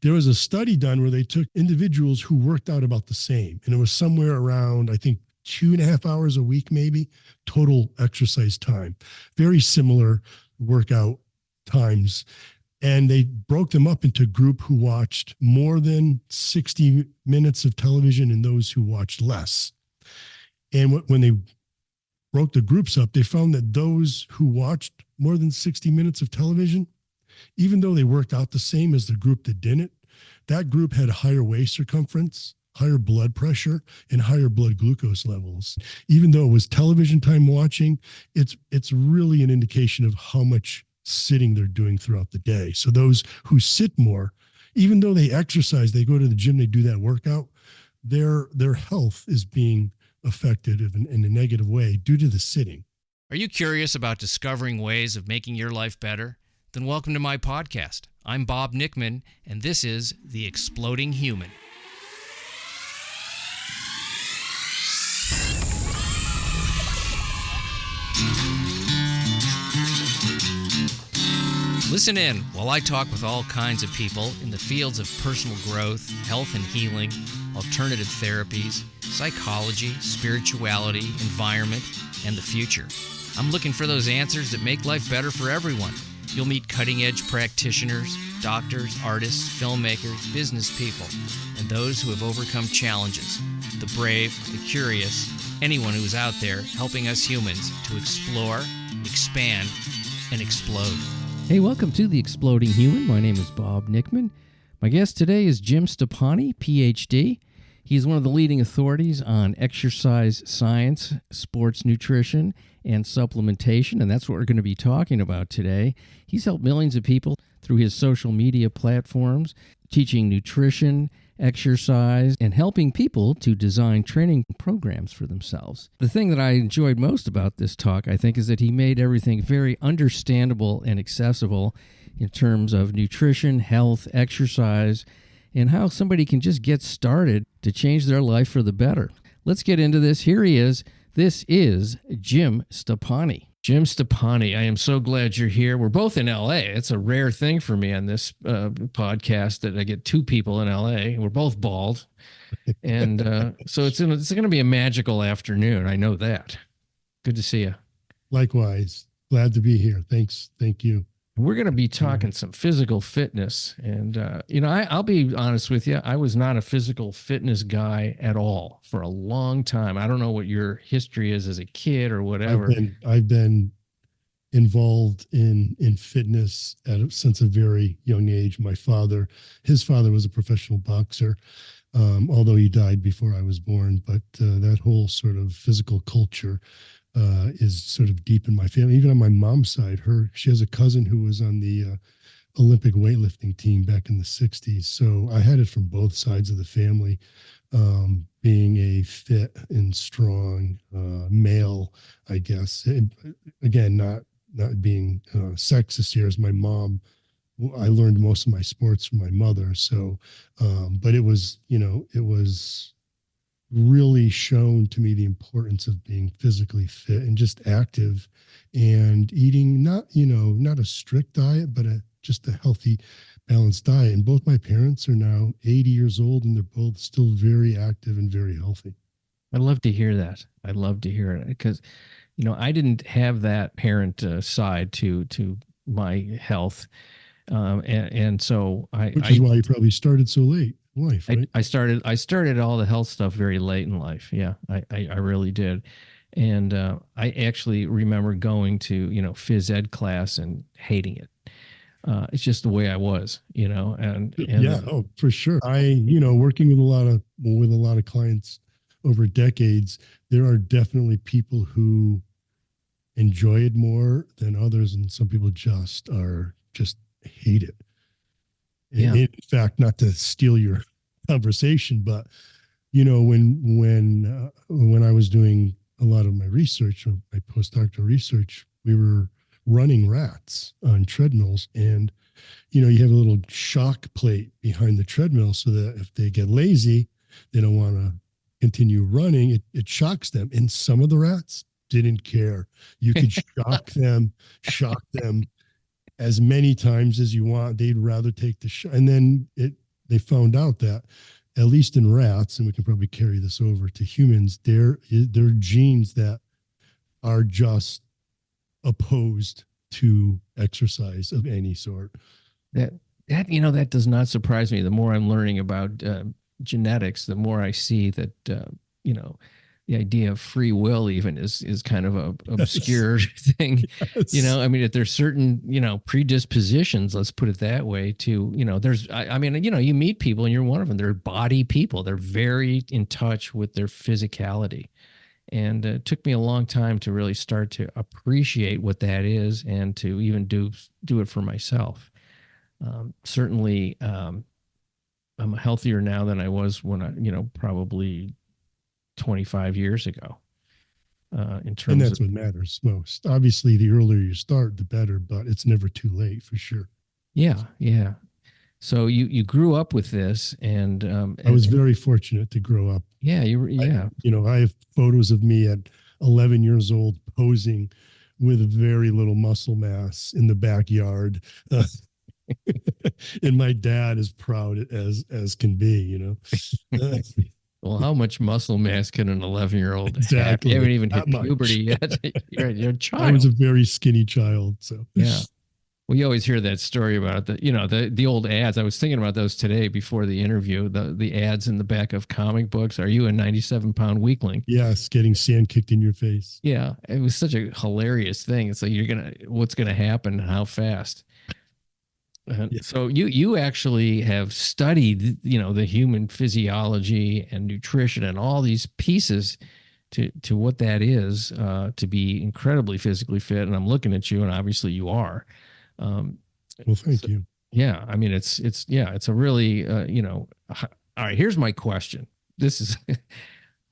There was a study done where they took individuals who worked out about the same, and it was somewhere around, I think, 2.5 hours a week, maybe total exercise time, very similar workout times. And they broke them up into a group who watched more than 60 minutes of television and those who watched less. And when they broke the groups up, they found that those who watched more than 60 minutes of television, even though they worked out the same as the group that didn't, that group had a higher waist circumference, higher blood pressure, and higher blood glucose levels. Even though it was television time watching, it's really an indication of how much sitting they're doing throughout the day. So those who sit more, even though they exercise, they go to the gym, they do that workout, their health is being affected in a negative way due to the sitting. Are you curious about discovering ways of making your life better? Then welcome to my podcast. I'm Bob Nickman, and this is The Exploding Human. Listen in while I talk with all kinds of people in the fields of personal growth, health and healing, alternative therapies, psychology, spirituality, environment, and the future. I'm looking for those answers that make life better for everyone. You'll meet cutting-edge practitioners, doctors, artists, filmmakers, business people, and those who have overcome challenges. The brave, the curious, anyone who is out there helping us humans to explore, expand, and explode. Hey, welcome to The Exploding Human. My name is Bob Nickman. My guest today is Jim Stoppani, PhD. He's one of the leading authorities on exercise science, sports nutrition, and supplementation, and that's what we're going to be talking about today. He's helped millions of people through his social media platforms, teaching nutrition, exercise, and helping people to design training programs for themselves. The thing that I enjoyed most about this talk, I think, is that he made everything very understandable and accessible in terms of nutrition, health, exercise, and how somebody can just get started to change their life for the better. Let's get into this. Here he is. This is Jim Stoppani. Jim Stoppani, I am so glad you're here. We're both in L.A. It's a rare thing for me on this podcast that I get two people in L.A. We're both bald. And so it's going to be a magical afternoon. I know that. Good to see you. Likewise. Glad to be here. Thanks. Thank you. We're going to be talking some physical fitness. And, I'll be honest with you. I was not a physical fitness guy at all for a long time. I don't know what your history is as a kid or whatever. I've been involved in fitness since a very young age. His father was a professional boxer, although he died before I was born. But that whole sort of physical culture is sort of deep in my family. Even on my mom's side, she has a cousin who was on the Olympic weightlifting team back in the 60s. So I had it from both sides of the family, being a fit and strong male, I guess. Again, not being sexist here, as my mom, I learned most of my sports from my mother. So, but it was really shown to me the importance of being physically fit and just active and eating not a strict diet, but just a healthy, balanced diet. And both my parents are now 80 years old and they're both still very active and very healthy. I love to hear that. I love to hear it because, I didn't have that parent side to my health. And so which is why you probably started so late. Life, right? I started all the health stuff very late in life. Yeah, I really did. And I actually remember going to, phys ed class and hating it. It's just the way I was, and yeah, for sure. Working with a lot of clients over decades, there are definitely people who enjoy it more than others. And some people just hate it. Yeah. In fact, not to steal your conversation, but when I was doing a lot of my research, or my postdoctoral research, we were running rats on treadmills, and you have a little shock plate behind the treadmill so that if they get lazy, they don't want to continue running. It shocks them, and some of the rats didn't care. You could shock them as many times as you want. They'd rather take the shot. And then they found out that, at least in rats, and we can probably carry this over to humans, there are genes that are just opposed to exercise of any sort. That does not surprise me. The more I'm learning about genetics, the more I see that the idea of free will even is kind of a obscure thing. Yes. I mean, if there's certain predispositions, let's put it that way, to there's I mean, you meet people and you're one of them. They're body people. They're very in touch with their physicality. And it took me a long time to really start to appreciate what that is and to even do it for myself. Certainly, I'm healthier now than I was when I, probably 25 years ago. In terms and that's what matters most. Obviously, the earlier you start, the better, but it's never too late for sure. Yeah. So you grew up with this, and I was very fortunate to grow up. Yeah, I have photos of me at 11 years old posing with very little muscle mass in the backyard. And my dad is proud as can be, Well, how much muscle mass can an 11-year-old exactly. have? You haven't even Not hit puberty much. yet. You're a child. I was a very skinny child. So yeah. Well, you always hear that story about the old ads. I was thinking about those today before the interview. The ads in the back of comic books. Are you a 97-pound weakling? Yes, getting sand kicked in your face. Yeah, it was such a hilarious thing. It's like what's gonna happen and how fast. Yeah. So you actually have studied the human physiology and nutrition and all these pieces to what that is to be incredibly physically fit. And I'm looking at you, and obviously you are. Well, thank you. Yeah, I mean it's a really all right. Here's my question. This is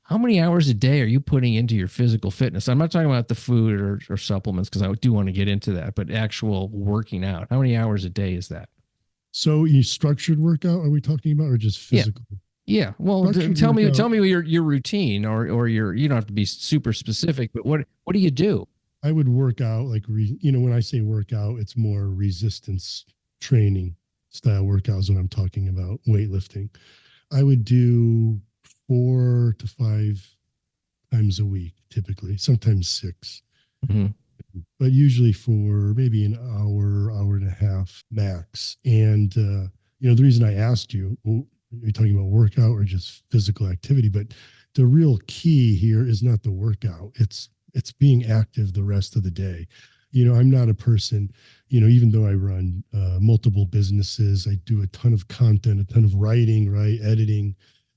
how many hours a day are you putting into your physical fitness? I'm not talking about the food or supplements, because I do want to get into that, but actual working out. How many hours a day is that? So, you structured workout are we talking about, or just physical? Yeah. Well, tell me your routine, or your, you don't have to be super specific, but what do you do? I would work out like, when I say workout, it's more resistance training style workouts when I'm talking about weightlifting. I would do 4 to 5 times a week, typically, sometimes 6, but usually for maybe an hour and a half max. And, the reason I asked you, you're talking about workout or just physical activity, but the real key here is not the workout. It's being active the rest of the day. I'm not a person, even though I run multiple businesses, I do a ton of content, a ton of writing, right? Editing,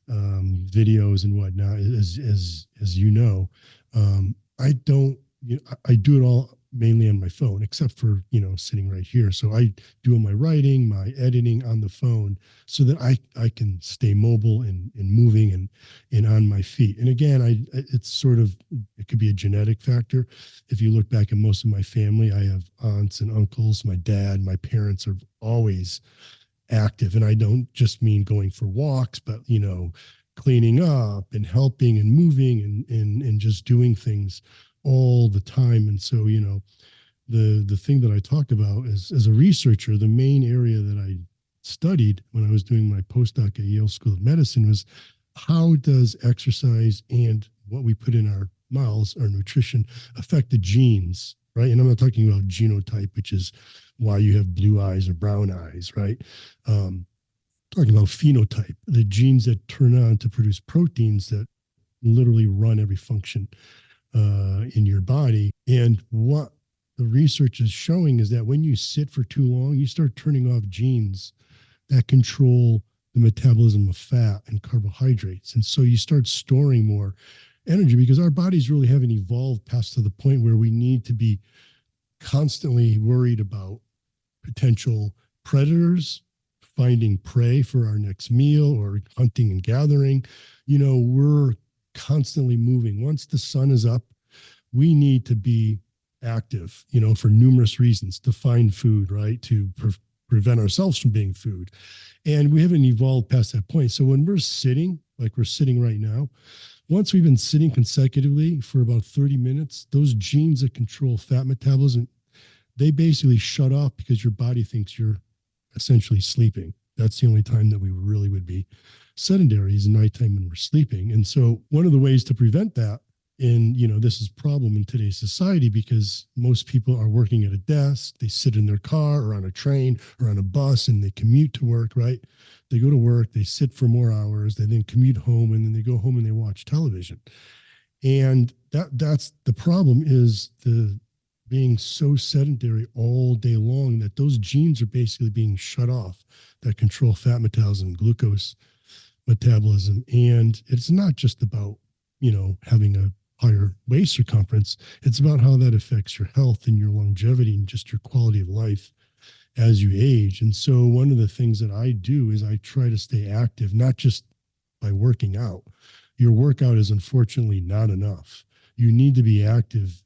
videos and whatnot, as you know. I don't, I do it all mainly on my phone, except for, sitting right here. So I do my writing, my editing on the phone, so that I can stay mobile and moving and on my feet. And again, it's sort of, it could be a genetic factor. If you look back at most of my family, I have aunts and uncles, my dad, my parents are always active. And I don't just mean going for walks, but, cleaning up and helping and moving and just doing things all the time. And so, the thing that I talk about is, as a researcher, the main area that I studied when I was doing my postdoc at Yale School of Medicine was, how does exercise and what we put in our mouths, our nutrition, affect the genes, right? And I'm not talking about genotype, which is why you have blue eyes or brown eyes, right? Talking about phenotype, the genes that turn on to produce proteins that literally run every function in your body. And what the research is showing is that when you sit for too long, you start turning off genes that control the metabolism of fat and carbohydrates. And so you start storing more energy, because our bodies really haven't evolved past to the point where we need to be constantly worried about potential predators, finding prey for our next meal, or hunting and gathering. We're constantly moving. Once the sun is up, we need to be active, for numerous reasons, to find food, right? To prevent ourselves from being food. And we haven't evolved past that point. So when we're sitting, like we're sitting right now, once we've been sitting consecutively for about 30 minutes, those genes that control fat metabolism, they basically shut off, because your body thinks you're essentially sleeping. That's the only time that we really would be sedentary, is nighttime when we're sleeping. And so one of the ways to prevent that, and this is a problem in today's society, because most people are working at a desk, they sit in their car or on a train or on a bus and they commute to work, right? They go to work, they sit for more hours, they then commute home, and then they go home and they watch television. And that's the problem, is the being so sedentary all day long that those genes are basically being shut off that control fat metabolism, glucose metabolism. And it's not just about, having a higher waist circumference. It's about how that affects your health and your longevity and just your quality of life as you age. And so one of the things that I do is I try to stay active, not just by working out. Your workout is unfortunately not enough. You need to be active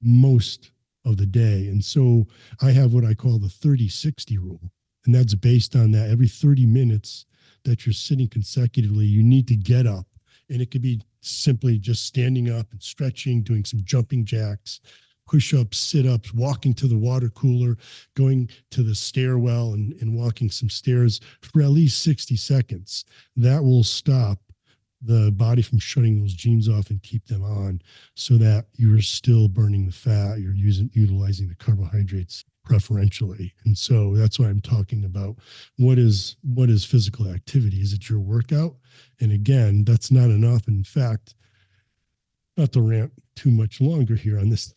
most of the day. And so I have what I call the 30-60 rule. And that's based on that every 30 minutes that you're sitting consecutively, you need to get up. And it could be simply just standing up and stretching, doing some jumping jacks, push-ups, sit-ups, walking to the water cooler, going to the stairwell and walking some stairs for at least 60 seconds. That will stop the body from shutting those genes off and keep them on, so that you're still burning the fat, you're utilizing the carbohydrates preferentially. And so that's why I'm talking about what is physical activity. Is it your workout? And again, that's not enough. In fact, not to rant too much longer here on this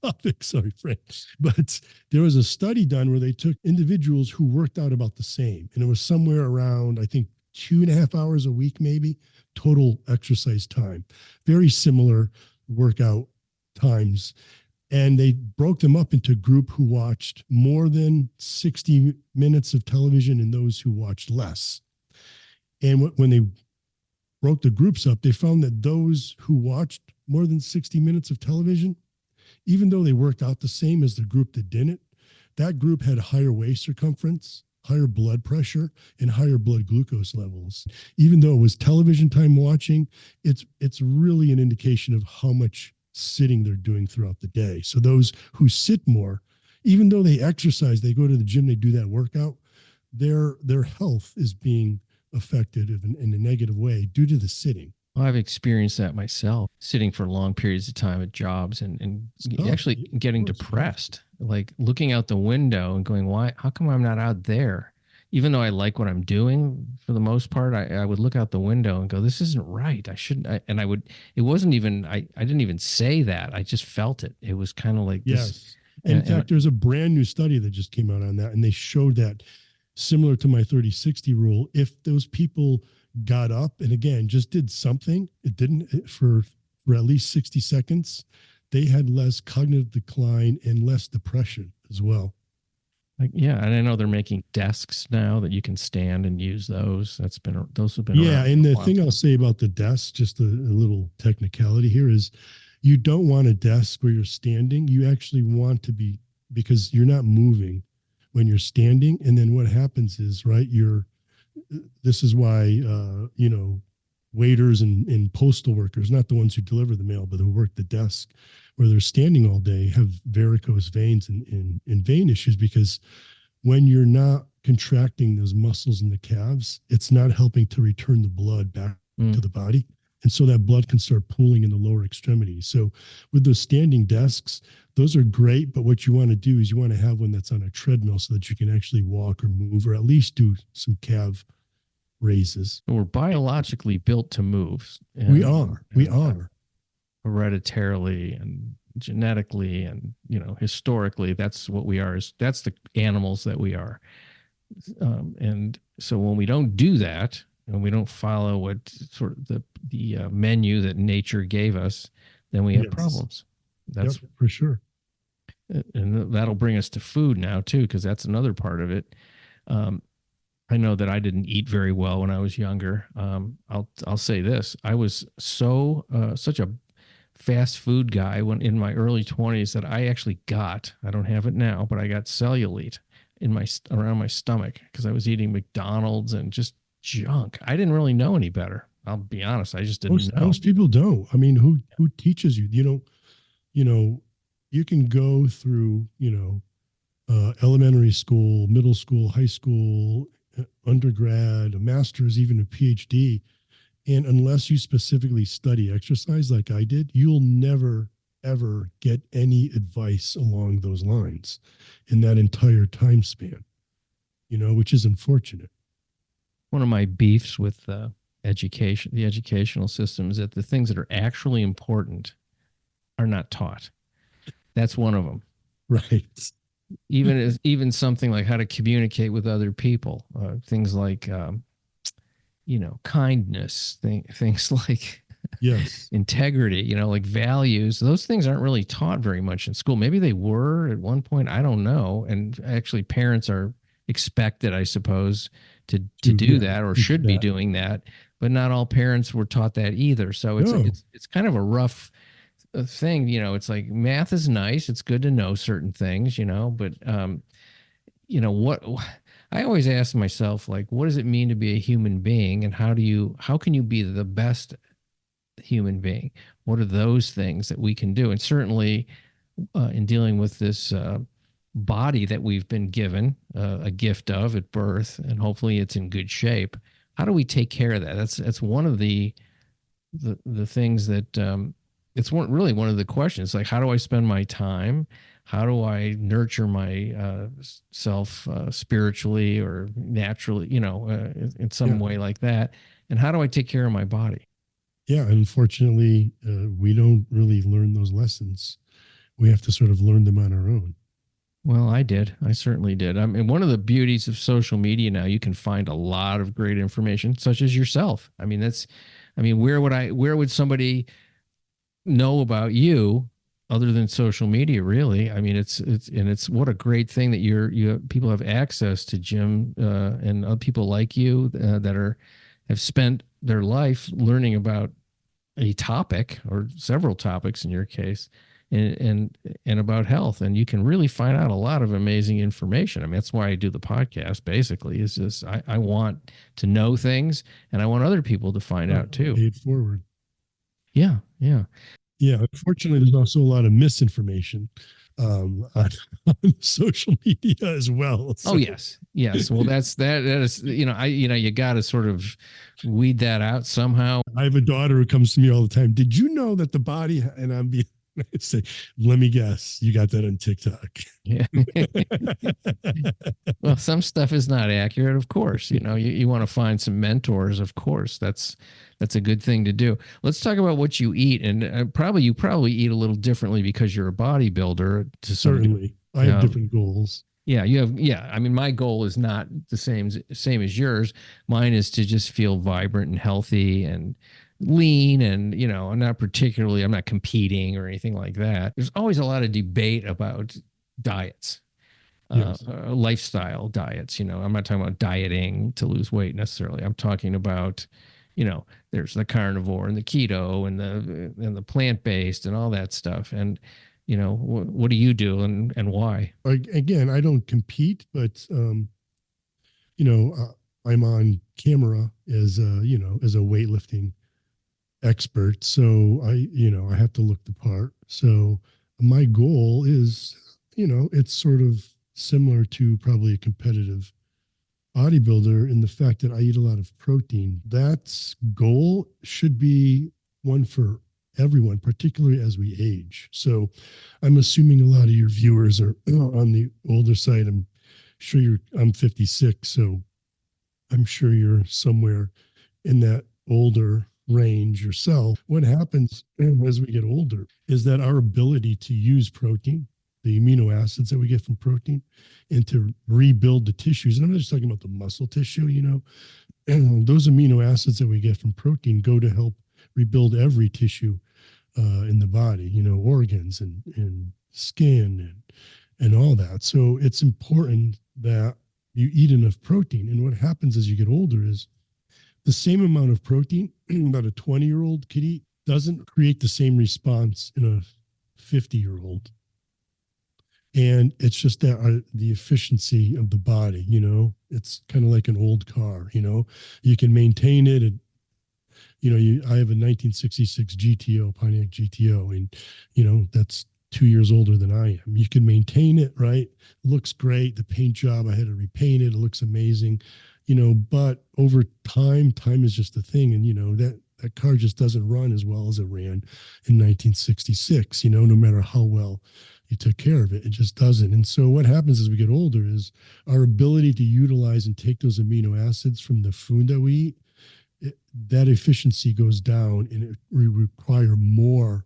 topic, sorry, Frank, but there was a study done where they took individuals who worked out about the same, and it was somewhere around, I think, 2.5 hours a week, maybe, total exercise time. Very similar workout times. And they broke them up into a group who watched more than 60 minutes of television and those who watched less. And when they broke the groups up, they found that those who watched more than 60 minutes of television, even though they worked out the same as the group that didn't, that group had higher waist circumference, higher blood pressure, and higher blood glucose levels. Even though it was television time watching, it's really an indication of how much sitting they're doing throughout the day. So those who sit more, even though they exercise, they go to the gym, they do that workout, their health is being affected in a negative way due to the sitting. Well, I've experienced that myself, sitting for long periods of time at jobs and actually getting depressed, like looking out the window and going, how come I'm not out there? Even though I like what I'm doing for the most part, I would look out the window and go, this isn't right. I shouldn't. It wasn't even, I didn't even say that. I just felt it. It was kind of like yes. this. In fact, there's a brand new study that just came out on that. And they showed that, similar to my 30-60 rule, if those people got up and again, just did something, it didn't for at least 60 seconds, they had less cognitive decline and less depression as well. Yeah, and I know they're making desks now that you can stand and use those. Those have been around. And the thing I'll say about the desk, just a little technicality here, is you don't want a desk where you're standing. You actually want to be, because you're not moving when you're standing. And then what happens is, right, this is why waiters and postal workers, not the ones who deliver the mail, but who work the desk where they're standing all day, have varicose veins and vein issues, because when you're not contracting those muscles in the calves, it's not helping to return the blood back to the body. And so that blood can start pooling in the lower extremities. So with those standing desks, those are great. But what you want to do is you want to have one that's on a treadmill so that you can actually walk or move, or at least do some calf raises. We're biologically built to move. We are. Hereditarily and genetically and, historically, that's what we are. That's the animals that we are. And so when we don't do that, and we don't follow what sort of the menu that nature gave us, then we have problems. That's for sure. And that'll bring us to food now too, because that's another part of it. I know that I didn't eat very well when I was younger. I'll say this: I was such a fast food guy when in my early 20s that I actually got, I don't have it now, but I got cellulite around my stomach because I was eating McDonald's and just junk. I didn't really know any better. I'll be honest. I just didn't know. Most people don't. I mean, who teaches you? You can go through, elementary school, middle school, high school, undergrad, a master's, even a PhD. And unless you specifically study exercise like I did, you'll never, ever get any advice along those lines in that entire time span, which is unfortunate. One of my beefs with the educational system, is that the things that are actually important are not taught. That's one of them. Right. Even something like how to communicate with other people, things like kindness, things like Yes. integrity, like values. Those things aren't really taught very much in school. Maybe they were at one point. I don't know. And actually, parents are expected, I suppose, to do that, or should be doing that. But not all parents were taught that either. So it's kind of a rough thing. It's like math is nice. It's good to know certain things, but what I always ask myself, like, what does it mean to be a human being, and how can you be the best human being? What are those things that we can do? And certainly in dealing with this body that we've been given a gift of at birth, and hopefully it's in good shape, how do we take care of that? That's one of the things that it's really one of the questions. Like, how do I spend my time? How do I nurture my self spiritually or naturally, in some way like that? And how do I take care of my body? Yeah, unfortunately, we don't really learn those lessons. We have to sort of learn them on our own. Well, I did. I certainly did. I mean, one of the beauties of social media now, you can find a lot of great information, such as yourself. I mean, where would somebody know about you other than social media, really? I mean, it's what a great thing that people have access to Jim and other people like you that have spent their life learning about a topic, or several topics in your case, and about health. And you can really find out a lot of amazing information. I mean, that's why I do the podcast, basically, is just I want to know things, and I want other people to find out too. Paid forward. Yeah. Yeah, unfortunately, there's also a lot of misinformation on social media as well. So. Oh, yes. Well, that is, you got to sort of weed that out somehow. I have a daughter who comes to me all the time. Did you know that the body, and I say, let me guess, you got that on TikTok. Yeah. Well, some stuff is not accurate, of course. You want to find some mentors, of course. That's a good thing to do. Let's talk about what you eat, and you probably eat a little differently because you're a bodybuilder. Certainly, I have different goals. Yeah, you have. Yeah, I mean, my goal is not the same as yours. Mine is to just feel vibrant and healthy and lean, and I'm not competing or anything like that. There's always a lot of debate about diets. Yes. Lifestyle diets. I'm not talking about dieting to lose weight necessarily. I'm talking about, there's the carnivore and the keto and the plant-based and all that stuff. And, what do you do and why? Again, I don't compete, but, I'm on camera as a weightlifting expert. So I have to look the part. So my goal is, it's sort of similar to probably a competitive bodybuilder in the fact that I eat a lot of protein. That goal should be one for everyone, particularly as we age. So I'm assuming a lot of your viewers are on the older side. I'm sure I'm 56, so I'm sure you're somewhere in that older range yourself. What happens as we get older is that our ability to use protein, the amino acids that we get from protein, and to rebuild the tissues. And I'm not just talking about the muscle tissue, and those amino acids that we get from protein go to help rebuild every tissue in the body, organs and skin and all that. So it's important that you eat enough protein. And what happens as you get older is the same amount of protein that a 20-year-old could eat doesn't create the same response in a 50-year-old. And it's just that the efficiency of the body, it's kind of like an old car, you can maintain it. I have a 1966 GTO, Pontiac GTO, and, that's 2 years older than I am. You can maintain it, right? Looks great. The paint job, I had to repaint it. It looks amazing. but over time is just a thing. And, that car just doesn't run as well as it ran in 1966, no matter how well you took care of it. It just doesn't. And so what happens as we get older is our ability to utilize and take those amino acids from the food that we eat, that efficiency goes down, and we require more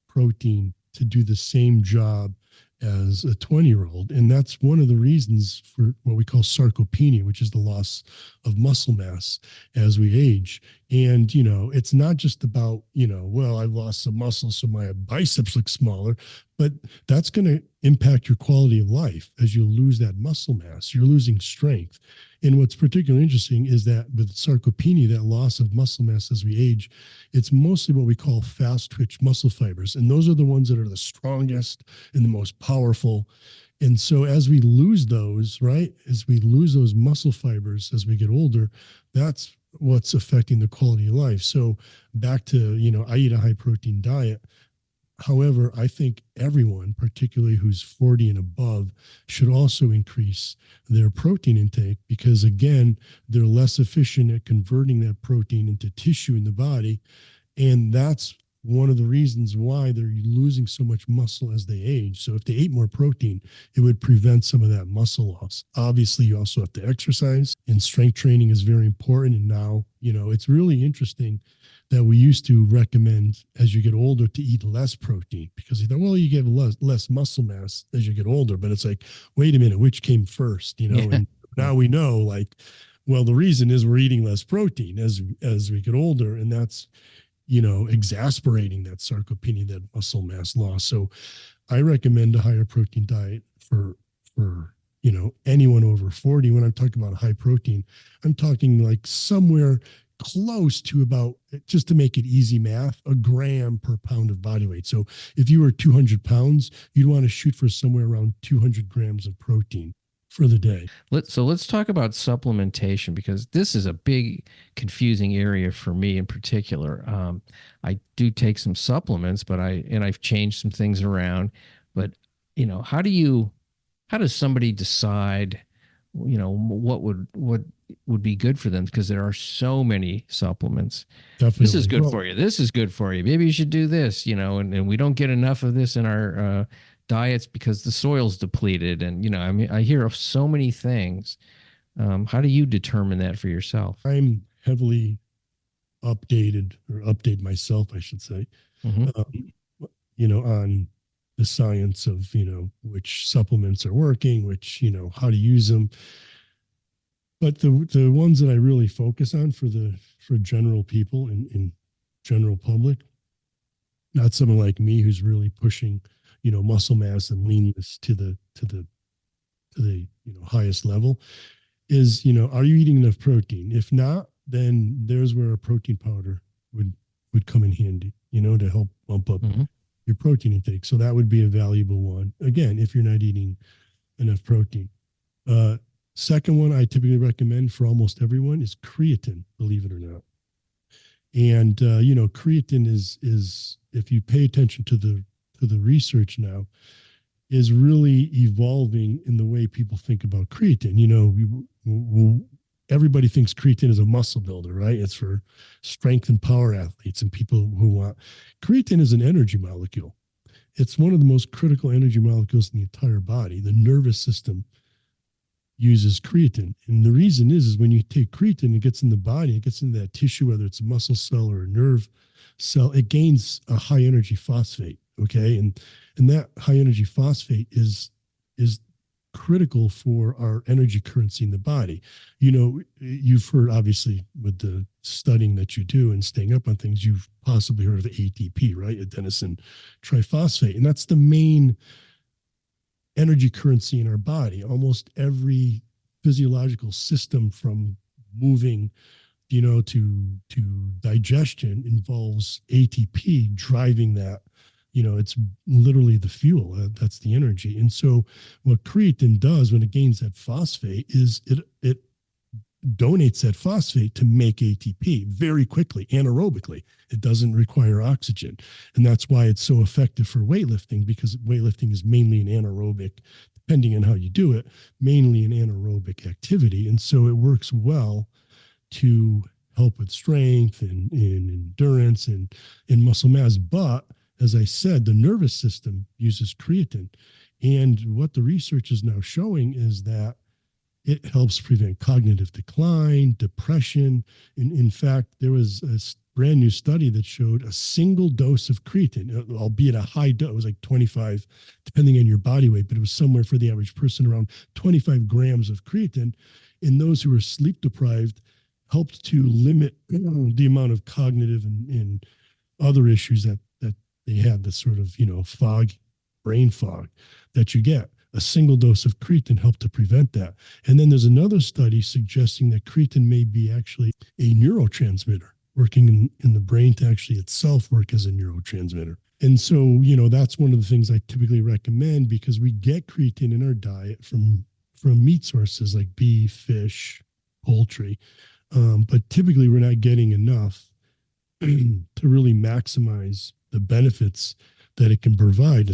protein to do the same job as a 20-year-old. And that's one of the reasons for what we call sarcopenia, which is the loss of muscle mass as we age. And, it's not just about, well, I've lost some muscle, so my biceps look smaller, but that's going to impact your quality of life as you lose that muscle mass. You're losing strength. And what's particularly interesting is that with sarcopenia, that loss of muscle mass as we age, it's mostly what we call fast twitch muscle fibers. And those are the ones that are the strongest and the most powerful. And so as we lose those, right, as we lose those muscle fibers as we get older, that's what's affecting the quality of life. So back to, I eat a high protein diet. However, I think everyone, particularly who's 40 and above, should also increase their protein intake because, again, they're less efficient at converting that protein into tissue in the body. And that's one of the reasons why they're losing so much muscle as they age. So if they ate more protein, it would prevent some of that muscle loss. Obviously, you also have to exercise, and strength training is very important. And now, it's really interesting that we used to recommend as you get older to eat less protein because you thought, well, you get less muscle mass as you get older. But it's like, wait a minute, which came first? And now we know, like, well, the reason is we're eating less protein as we get older, and that's exasperating that sarcopenia, that muscle mass loss. So I recommend a higher protein diet for anyone over 40. When I'm talking about high protein, I'm talking like somewhere close to about, just to make it easy math, a gram per pound of body weight. So if you were 200 pounds, you'd want to shoot for somewhere around 200 grams of protein for the day. Let's talk about supplementation, because this is a big confusing area for me in particular. I do take some supplements, but I've changed some things around. But how does somebody decide what would be good for them? Because there are so many supplements. Definitely. This is good for you. This is good for you. Maybe you should do this, and we don't get enough of this in our diets because the soil's depleted. And, I hear of so many things. How do you determine that for yourself? I'm heavily update myself, I should say, on the science of, which supplements are working, which, how to use them. But the ones that I really focus on for general people and general public, not someone like me who's really pushing, muscle mass and leanness to the highest level, is, are you eating enough protein? If not, then there's where a protein powder would come in handy, to help bump up your protein intake. So that would be a valuable one. Again, if you're not eating enough protein. Second one I typically recommend for almost everyone is creatine, believe it or not. And, creatine is, if you pay attention to the research now, is really evolving in the way people think about creatine. Everybody thinks creatine is a muscle builder, right? It's for strength and power athletes and people who want. Creatine is an energy molecule. It's one of the most critical energy molecules in the entire body. The nervous system uses creatine. And the reason is when you take creatine, it gets in the body, it gets into that tissue, whether it's a muscle cell or a nerve cell, it gains a high energy phosphate. Okay. And that high energy phosphate is critical for our energy currency in the body. You've heard, obviously, with the studying that you do and staying up on things, you've possibly heard of ATP, right? Adenosine triphosphate. And that's the main energy currency in our body. Almost every physiological system, from moving, to digestion, involves ATP driving that. It's literally the fuel. That's the energy. And so what creatine does when it gains that phosphate is it donates that phosphate to make ATP very quickly, anaerobically. It doesn't require oxygen. And that's why it's so effective for weightlifting, because weightlifting is mainly an anaerobic depending on how you do it, mainly an anaerobic activity. And so it works well to help with strength and endurance and muscle mass. But as I said, the nervous system uses creatine. And what the research is now showing is that it helps prevent cognitive decline, depression. And in fact, there was a brand new study that showed a single dose of creatine, albeit a high dose, like 25, depending on your body weight, but it was somewhere for the average person around 25 grams of creatine in those who were sleep deprived, helped to limit the amount of cognitive and other issues that they had, the sort of, fog, brain fog that you get. A single dose of creatine helped to prevent that. And then there's another study suggesting that creatine may be actually a neurotransmitter working in the brain to actually itself work as a neurotransmitter. And so, that's one of the things I typically recommend, because we get creatine in our diet from meat sources like beef, fish, poultry. But typically we're not getting enough to really maximize the benefits that it can provide,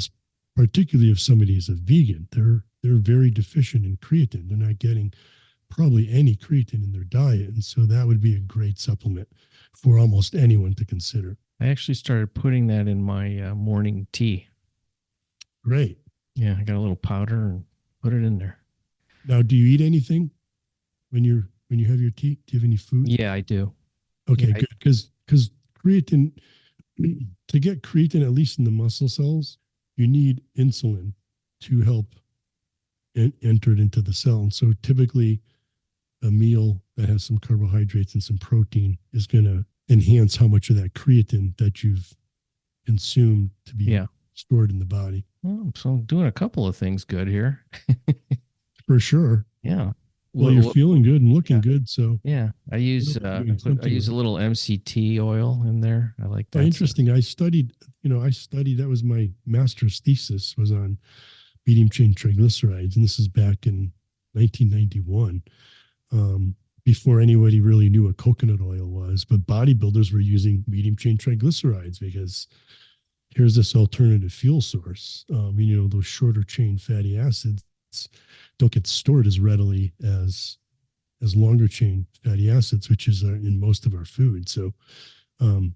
particularly if somebody is a vegan. They're very deficient in creatine. They're not getting probably any creatine in their diet. And so that would be a great supplement for almost anyone to consider. I actually started putting that in my morning tea. Great. Yeah, I got a little powder and put it in there. Now, do you eat anything when you have your tea? Do you have any food? Yeah, I do. Okay, Yeah, good. Because creatine, to get creatine, at least in the muscle cells, you need insulin to help enter it into the cell. And so typically a meal that has some carbohydrates and some protein is going to enhance how much of that creatine that you've consumed to be stored in the body. Well, so I'm doing a couple of things good here. For sure. Yeah. Well, you're feeling good and looking good. So yeah, I use a little MCT oil in there. I like that. Interesting. I studied, that was my master's thesis, was on medium chain triglycerides. And this is back in 1991, before anybody really knew what coconut oil was. But bodybuilders were using medium chain triglycerides because here's this alternative fuel source. Those shorter chain fatty acids don't get stored as readily as longer chain fatty acids, which is in most of our food. So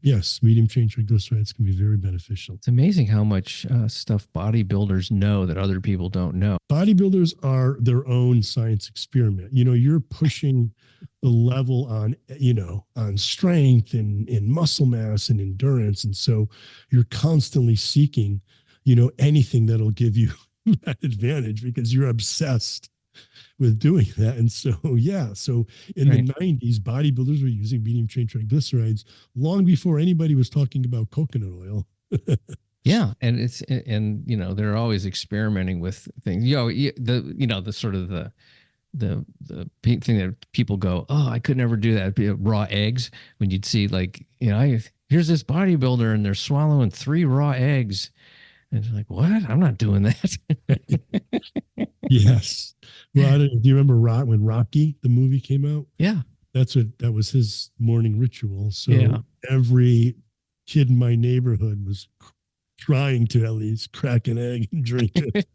yes, medium chain triglycerides can be very beneficial. It's amazing how much stuff bodybuilders know that other people don't know. Bodybuilders are their own science experiment. You're pushing the level on strength and muscle mass and endurance. And so you're constantly seeking, anything that'll give you that advantage, because you're obsessed with doing that. And so, so in the 90s, bodybuilders were using medium chain triglycerides long before anybody was talking about coconut oil. Yeah. And they're always experimenting with things, the sort of the thing that people go, oh, I could never do that. Raw eggs. When you'd see here's this bodybuilder and they're swallowing 3 raw eggs. And it's like, what? I'm not doing that. Yes. Well, do you remember when Rocky, the movie, came out? Yeah. That was his morning ritual. So every kid in my neighborhood was trying to at least crack an egg and drink it.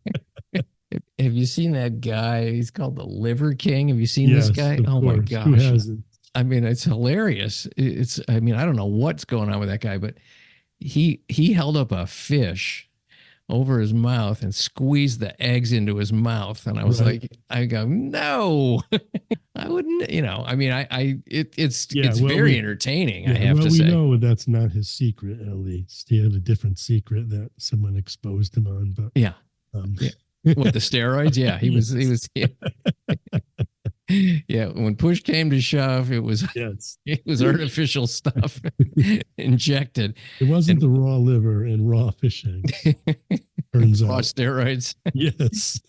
Have you seen that guy? He's called the Liver King. Have you seen this guy? Oh my gosh. Who hasn't? I mean, it's hilarious. I don't know what's going on with that guy, but he held up a fish over his mouth and squeezed the eggs into his mouth. And I was I go, no, I wouldn't, it's very entertaining. I have to say. We know that's not his secret, at least. He had a different secret that someone exposed him on, but with the steroids. Yeah. He was, yeah. When push came to shove, it was artificial stuff injected. It wasn't the raw liver and raw fish eggs. Turns raw out. Steroids. Yes.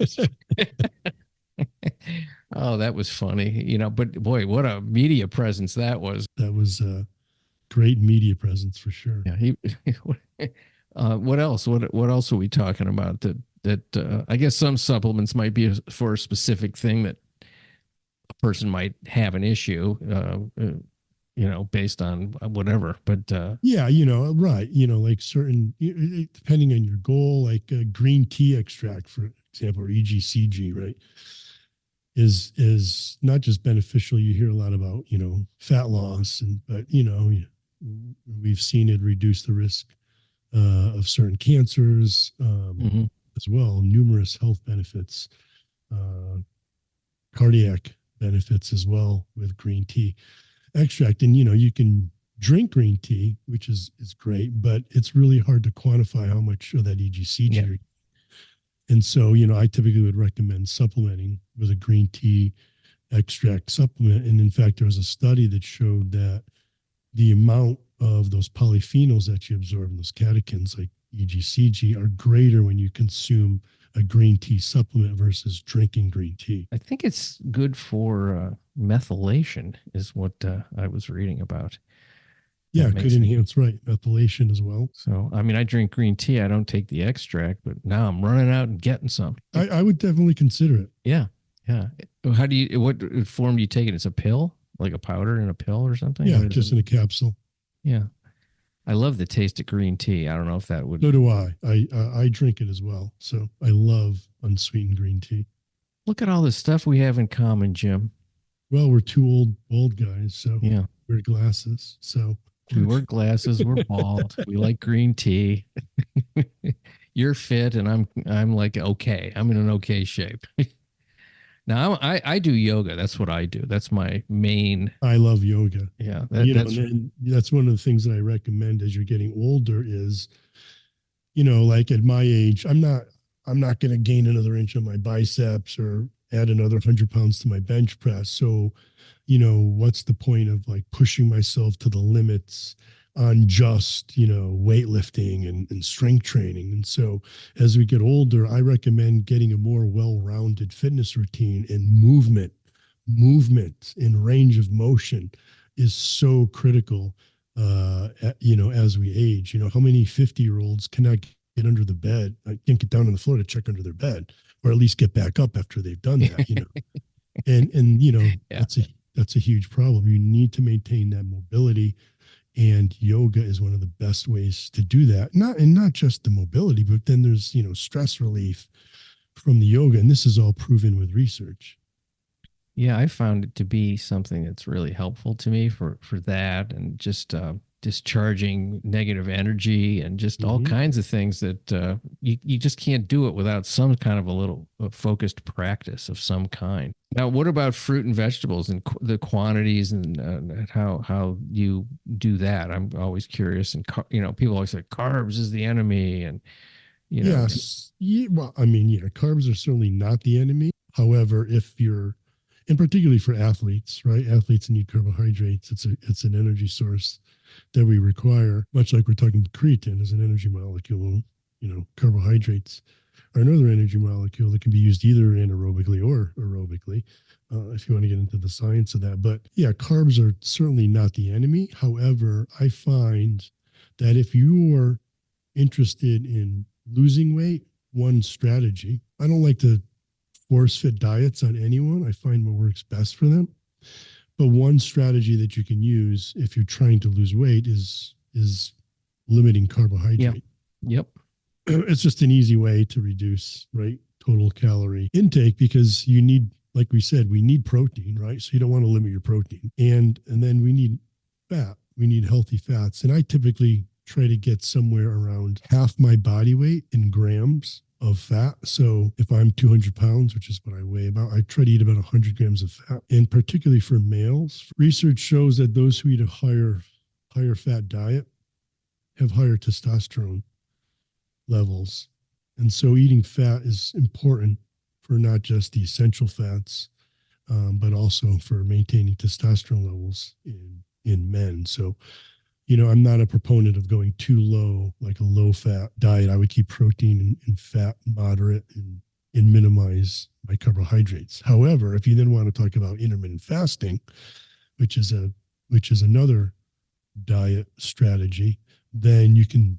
Oh, that was funny. But boy, what a media presence that was. That was a great media presence for sure. Yeah. What else? What else are we talking about? That I guess some supplements might be for a specific thing that a person might have an issue, based on whatever. But right. Like certain, depending on your goal, like green tea extract, for example, or EGCG, right, is not just beneficial. You hear a lot about, fat loss, but we've seen it reduce the risk of certain cancers as well. Numerous health benefits, cardiac benefits as well with green tea extract. And you can drink green tea, which is great, but it's really hard to quantify how much of that EGCG. Yeah. And so, I typically would recommend supplementing with a green tea extract supplement. And in fact, there was a study that showed that the amount of those polyphenols that you absorb in those catechins, like EGCG, are greater when you consume a green tea supplement versus drinking green tea. I think it's good for methylation, is what I was reading about. Yeah, it could enhance, methylation as well. So, I mean, I drink green tea. I don't take the extract, but now I'm running out and getting some. I would definitely consider it. Yeah. Yeah. What form do you take it? It's a pill, like a powder in a pill or something? Yeah, just in a capsule. Yeah. I love the taste of green tea. I don't know if that would. So do I. I drink it as well. So I love unsweetened green tea. Look at all the stuff we have in common, Jim. Well, we're two old guys, so yeah, wear glasses. So we wear glasses. We're bald. We like green tea. You're fit, and I'm like okay. I'm in an okay shape. Now I do yoga. That's what I do. That's my main. I love yoga. Yeah, that's one of the things that I recommend as you're getting older is, like at my age, I'm not going to gain another inch on my biceps or add another 100 pounds to my bench press. So, what's the point of like pushing myself to the limits on just, weightlifting and strength training? And so as we get older, I recommend getting a more well-rounded fitness routine, and movement and range of motion is so critical, as we age. How many 50-year-olds cannot get under the bed, can't get down on the floor to check under their bed, or at least get back up after they've done that, and yeah. That's a huge problem. You need to maintain that mobility, and yoga is one of the best ways to do that. Not just the mobility, but then there's, stress relief from the yoga. And this is all proven with research. Yeah, I found it to be something that's really helpful to me for that, and just discharging negative energy and just all kinds of things that you just can't do it without some kind of a little focused practice of some kind. Now, what about fruit and vegetables and the quantities and how you do that? I'm always curious. And people always say carbs is the enemy, and Yes, well, carbs are certainly not the enemy. However, if you're, and particularly for athletes, right? Athletes need carbohydrates. It's an energy source that we require, much like we're talking creatine as an energy molecule. Carbohydrates are another energy molecule that can be used either anaerobically or aerobically, if you want to get into the science of that. But yeah, carbs are certainly not the enemy. However, I find that if you are interested in losing weight, one strategy, I don't like to force fit diets on anyone. I find what works best for them. But one strategy that you can use if you're trying to lose weight is limiting carbohydrate. Yep. It's just an easy way to reduce, total calorie intake, because you need, like we said, we need protein, right? So you don't want to limit your protein. And then we need fat. We need healthy fats. And I typically try to get somewhere around half my body weight in grams of fat. So if I'm 200 pounds, which is what I weigh about, I try to eat about 100 grams of fat. And particularly for males, research shows that those who eat a higher fat diet have higher testosterone levels. And so eating fat is important for not just the essential fats, but also for maintaining testosterone levels in men. So, I'm not a proponent of going too low, like a low fat diet. I would keep protein and fat moderate and minimize my carbohydrates. However, if you then want to talk about intermittent fasting, which is another diet strategy, then you can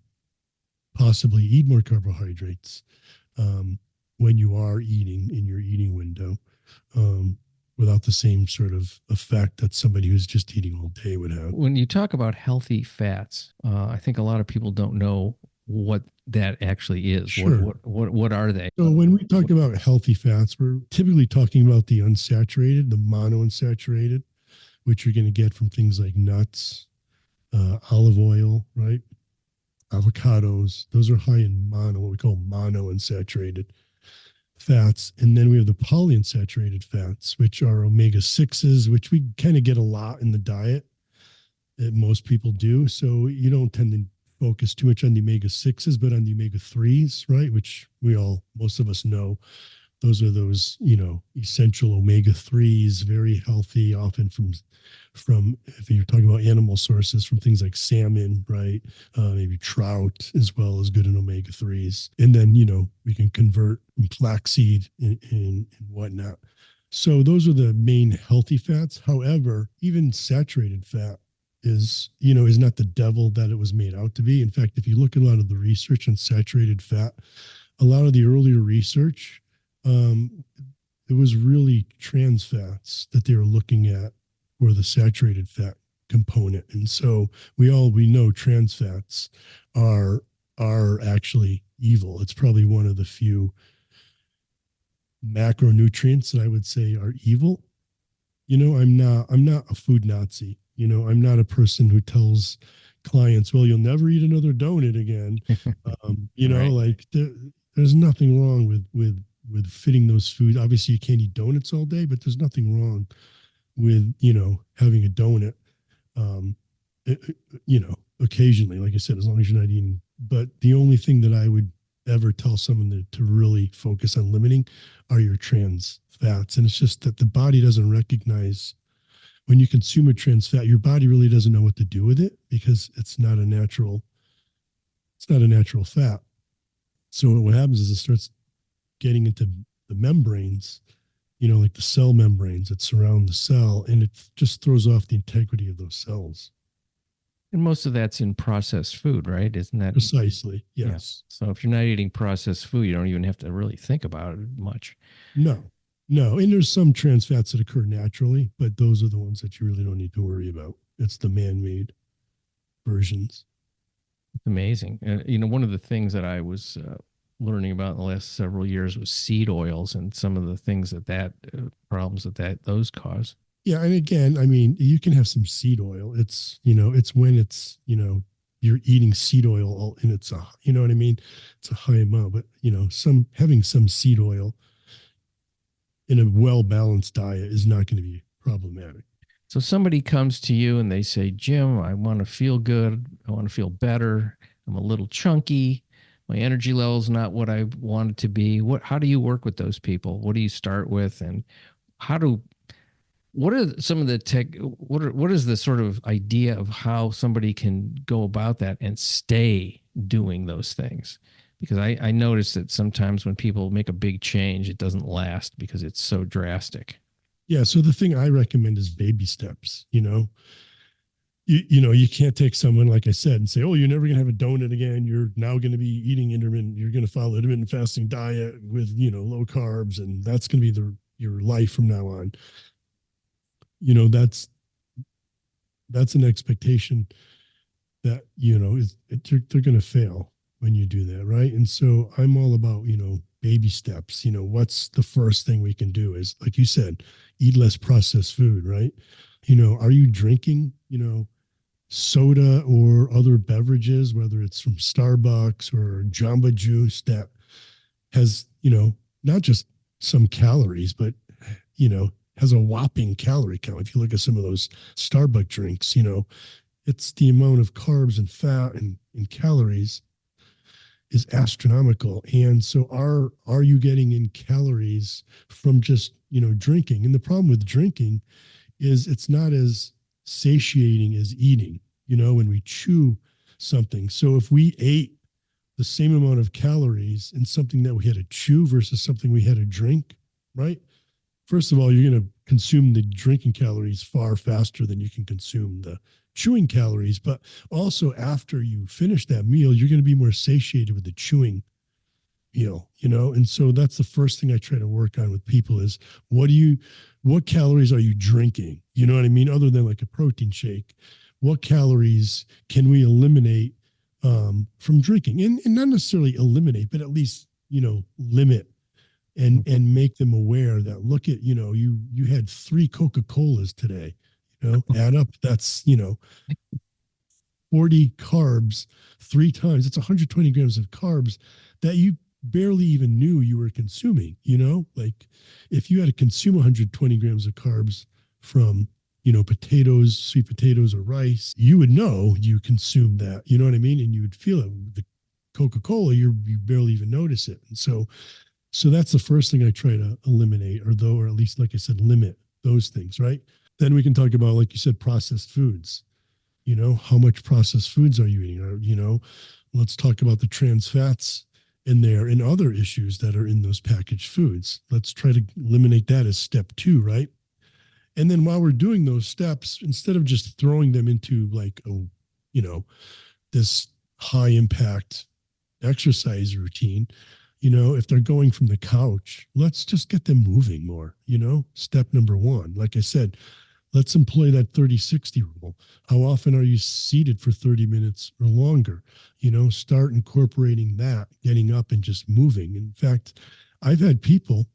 possibly eat more carbohydrates when you are eating in your eating window, without the same sort of effect that somebody who's just eating all day would have. When you talk about healthy fats, I think a lot of people don't know what that actually is. Sure. What are they? So when we talk about healthy fats, we're typically talking about the unsaturated, the monounsaturated, which you're going to get from things like nuts, olive oil, right? Avocados. Those are high in what we call monounsaturated fats. And then we have the polyunsaturated fats, which are omega-6s, which we kind of get a lot in the diet that most people do. So you don't tend to focus too much on the omega-6s, but on the omega-3s, right? Which most of us know. Those are those, essential omega-3s, very healthy, often from if you're talking about animal sources, from things like salmon, right? Maybe trout as well as good in omega-3s. And then, we can convert flaxseed and whatnot. So those are the main healthy fats. However, even saturated fat is not the devil that it was made out to be. In fact, if you look at a lot of the research on saturated fat, a lot of the earlier research, it was really trans fats that they were looking at for the saturated fat component. And so we know trans fats are actually evil. It's probably one of the few macronutrients that I would say are evil. I'm not a food Nazi. I'm not a person who tells clients, well, you'll never eat another donut again. Right. Like there's nothing wrong with fitting those foods. Obviously you can't eat donuts all day, but there's nothing wrong with, having a donut, occasionally, like I said, as long as you're not eating. But the only thing that I would ever tell someone to really focus on limiting are your trans fats. And it's just that the body doesn't recognize when you consume a trans fat, your body really doesn't know what to do with it because it's not a natural fat. So what happens is it starts getting into the membranes, like the cell membranes that surround the cell, and it just throws off the integrity of those cells. And most of that's in processed food, right? Isn't that Precisely? Yes. Yeah. So if you're not eating processed food, you don't even have to really think about it much. No. And there's some trans fats that occur naturally, but those are the ones that you really don't need to worry about. It's the man-made versions. It's amazing. One of the things that I was learning about in the last several years was seed oils and some of the things that problems that those cause. Yeah, and again, I mean, you can have some seed oil. It's it's when it's you're eating seed oil and it's what I mean. It's a high amount, but having some seed oil in a well-balanced diet is not going to be problematic. So somebody comes to you and they say, Jim, I want to feel good. I want to feel better. I'm a little chunky. My energy level is not what I want it to be. How do you work with those people? What do you start with? And what are some of the what is the sort of idea of how somebody can go about that and stay doing those things? Because I notice that sometimes when people make a big change, it doesn't last because it's so drastic. Yeah. So the thing I recommend is baby steps. You can't take someone, like I said, and say, oh, you're never going to have a donut again. You're now going to be eating you're going to follow intermittent fasting diet with, low carbs. And that's going to be your life from now on. That's an expectation that, they're going to fail when you do that. Right. And so I'm all about, baby steps. What's the first thing we can do is, like you said, eat less processed food, right? Are you drinking, soda or other beverages, whether it's from Starbucks or Jamba Juice that has, not just some calories, but, has a whopping calorie count. If you look at some of those Starbucks drinks, it's the amount of carbs and fat and calories is astronomical. And so are you getting in calories from just, drinking? And the problem with drinking is it's not as satiating as eating, when we chew something. So if we ate the same amount of calories in something that we had to chew versus something we had to drink, right? First of all, you're going to consume the drinking calories far faster than you can consume the chewing calories. But also after you finish that meal, you're going to be more satiated with the chewing meal, And so that's the first thing I try to work on with people is what calories are you drinking? You know what I mean? Other than like a protein shake, what calories can we eliminate from drinking, and not necessarily eliminate, but at least, limit and make them aware that, look at, you had 3 Coca-Colas today, add up, that's, 40 carbs 3 times. It's 120 grams of carbs that you barely even knew you were consuming, like if you had to consume 120 grams of carbs from, potatoes, sweet potatoes or rice, you would know you consumed that, you know what I mean? And you would feel it. The Coca-Cola, you barely even notice it. And so that's the first thing I try to eliminate, or at least, like I said, limit those things, right? Then we can talk about, like you said, processed foods. How much processed foods are you eating? Or, let's talk about the trans fats in there and other issues that are in those packaged foods. Let's try to eliminate that as step 2, right? And then while we're doing those steps, instead of just throwing them into like this high impact exercise routine, if they're going from the couch, let's just get them moving more, step number 1. Like I said, let's employ that 30-60 rule. How often are you seated for 30 minutes or longer? Start incorporating that, getting up and just moving. In fact, I've had people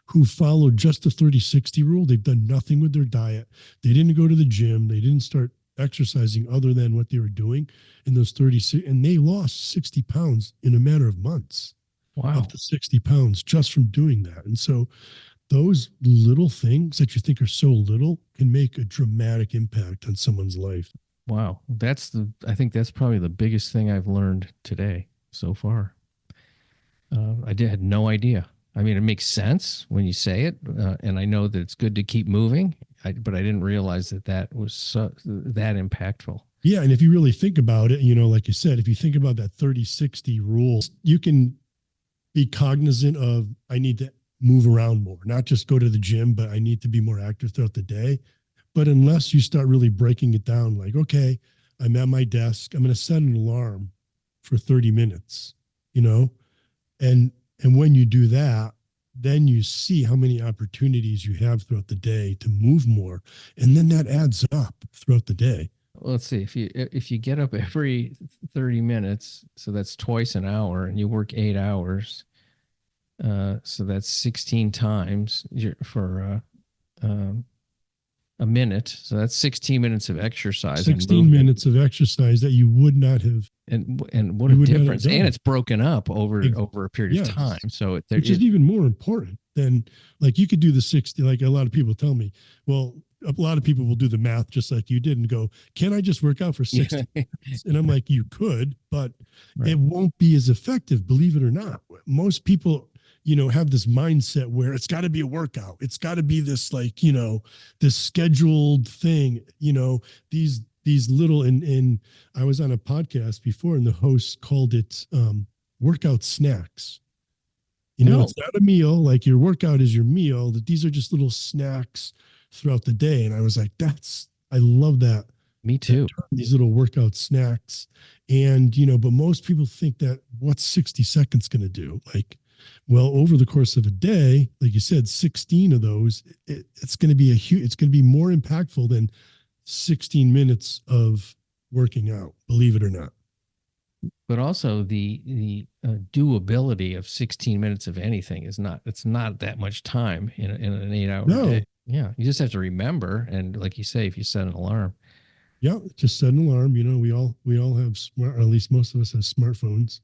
who followed just the 30-60 rule. They've done nothing with their diet. They didn't go to the gym. They didn't start exercising other than what they were doing in those 30, and they lost 60 pounds in a matter of months. Wow. Up to 60 pounds just from doing that. And so those little things that you think are so little can make a dramatic impact on someone's life. Wow. I think that's probably the biggest thing I've learned today so far. Had no idea. I mean, it makes sense when you say it, and I know that it's good to keep moving, but I didn't realize that was that impactful. Yeah, and if you really think about it, like you said, if you think about that 30-60 rule, you can be cognizant of, I need to move around more, not just go to the gym, but I need to be more active throughout the day. But unless you start really breaking it down, like, okay, I'm at my desk, I'm going to set an alarm for 30 minutes, and when you do that, then you see how many opportunities you have throughout the day to move more. And then that adds up throughout the day. Well, let's see, if you get up every 30 minutes, so that's twice an hour, and you work 8 hours, so that's 16 times for a minute. So that's 16 minutes of exercise. 16 minutes of exercise that you would not have. And what a difference. And it's broken up over a period of time. So which is even more important than, like, you could do the 60, like a lot of people tell me, well, a lot of people will do the math just like you did and go, can I just work out for 60 minutes? And I'm like, you could, but it won't be as effective, believe it or not. Most people, have this mindset where it's got to be a workout. It's got to be this, like, this scheduled thing, these little, and I was on a podcast before and the host called it workout snacks. It's not a meal, like your workout is your meal, that these are just little snacks throughout the day. And I was like, I love that. Me too. These little workout snacks. And, but most people think that what's 60 seconds going to do? Like, well, over the course of a day, like you said, 16 of those, it's going to be it's going to be more impactful than 16 minutes of working out, believe it or not. But also the doability of 16 minutes of anything it's not that much time in an 8-hour day. Yeah. You just have to remember. And like you say, if you set an alarm. Yeah. Just set an alarm. We all have smart, or at least most of us have smartphones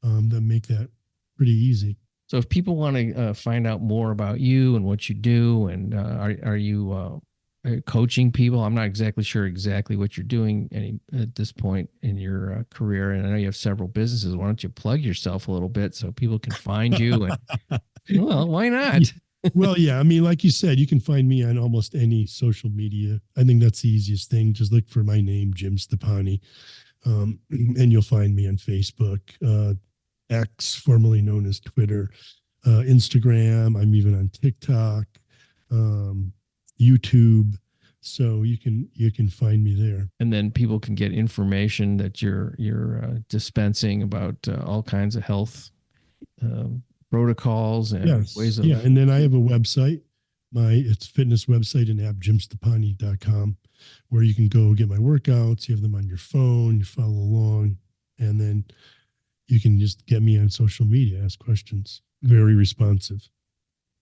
that make that pretty easy. So if people want to find out more about you and what you do, and are you coaching people? I'm not exactly sure what you're doing at this point in your career. And I know you have several businesses. Why don't you plug yourself a little bit so people can find you? And, well, why not? Well, yeah. I mean, like you said, you can find me on almost any social media. I think that's the easiest thing. Just look for my name, Jim Stoppani, and you'll find me on Facebook, X, formerly known as Twitter, Instagram. I'm even on TikTok, YouTube. So you can find me there. And then people can get information that you're dispensing about all kinds of health protocols and ways of. Yeah, and then I have a website, It's fitness website and app, jimstoppani.com, where you can go get my workouts. You have them on your phone, you follow along, and then you can just get me on social media, ask questions. Very responsive.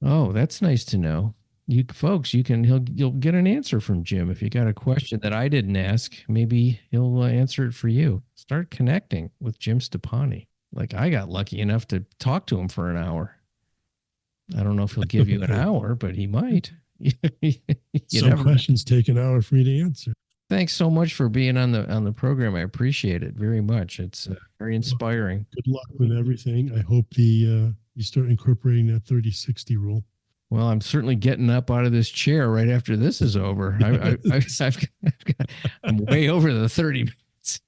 Oh, that's nice to know. You folks, you'll get an answer from Jim. If you got a question that I didn't ask, maybe he'll answer it for you. Start connecting with Jim Stoppani. Like, I got lucky enough to talk to him for an hour. I don't know if he'll give you an hour, but he might. Some questions take an hour for me to answer. Thanks so much for being on the program. I appreciate it very much. It's very inspiring. Good luck with everything. I hope you start incorporating that 30-60 rule. Well, I'm certainly getting up out of this chair right after this is over. I'm way over the 30 minutes.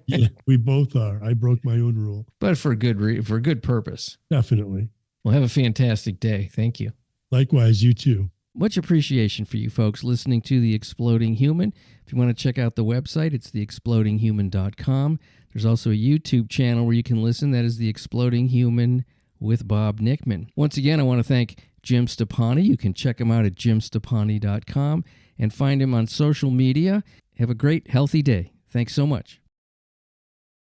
Yeah, we both are. I broke my own rule, but for good purpose. Definitely. Well, have a fantastic day. Thank you. Likewise, you too. Much appreciation for you folks listening to The Exploding Human. If you want to check out the website, it's theexplodinghuman.com. There's also a YouTube channel where you can listen. That is The Exploding Human with Bob Nickman. Once again, I want to thank Jim Stoppani. You can check him out at jimstoppani.com and find him on social media. Have a great, healthy day. Thanks so much.